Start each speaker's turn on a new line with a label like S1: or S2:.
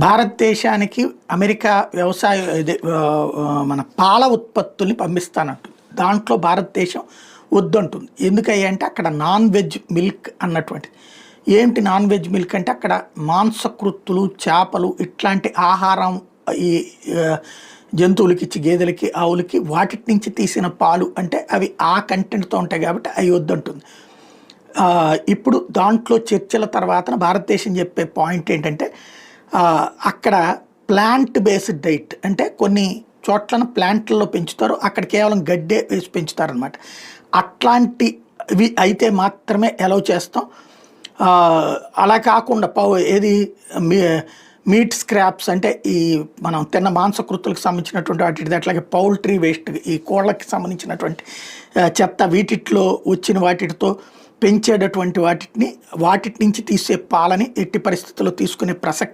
S1: భారతదేశానికి అమెరికా వ్యవసాయ మన పాల ఉత్పత్తుల్ని పంపిస్తానంటుంది. దాంట్లో భారతదేశం వద్దంటుంది. ఎందుకంటే అక్కడ నాన్ వెజ్ మిల్క్ అన్నటువంటిది. ఏంటి నాన్ వెజ్ మిల్క్ అంటే అక్కడ మాంసకృత్తులు, చేపలు ఇట్లాంటి ఆహారం ఈ జంతువులకి ఇచ్చి గేదెలకి, ఆవులకి వాటి నుంచి తీసిన పాలు అంటే అవి ఆ కంటెంట్తో ఉంటాయి కాబట్టి అవి వద్దంటుంది. ఇప్పుడు దాంట్లో చర్చల తర్వాత భారతదేశం చెప్పే పాయింట్ ఏంటంటే అక్కడ ప్లాంట్ బేస్డ్ డైట్ అంటే కొన్ని చోట్లను ప్లాంట్లలో పెంచుతారు, అక్కడ కేవలం గడ్డే వేసి పెంచుతారనమాట. అట్లాంటివి అయితే మాత్రమే అలౌ చేస్తాం. అలా కాకుండా ఏది మీట్ స్క్రాప్స్ అంటే ఈ మనం తిన్న మాంసకృతులకు సంబంధించినటువంటి వాటి, అట్లాగే పౌల్ట్రీ వేస్ట్, ఈ కోళ్ళకి సంబంధించినటువంటి చెత్త, వీటిలో వచ్చిన వాటితో పెంచేటటువంటి వాటి నుంచి తీసే పాలని ఎట్టి పరిస్థితుల్లో తీసుకునే ప్రసక్తి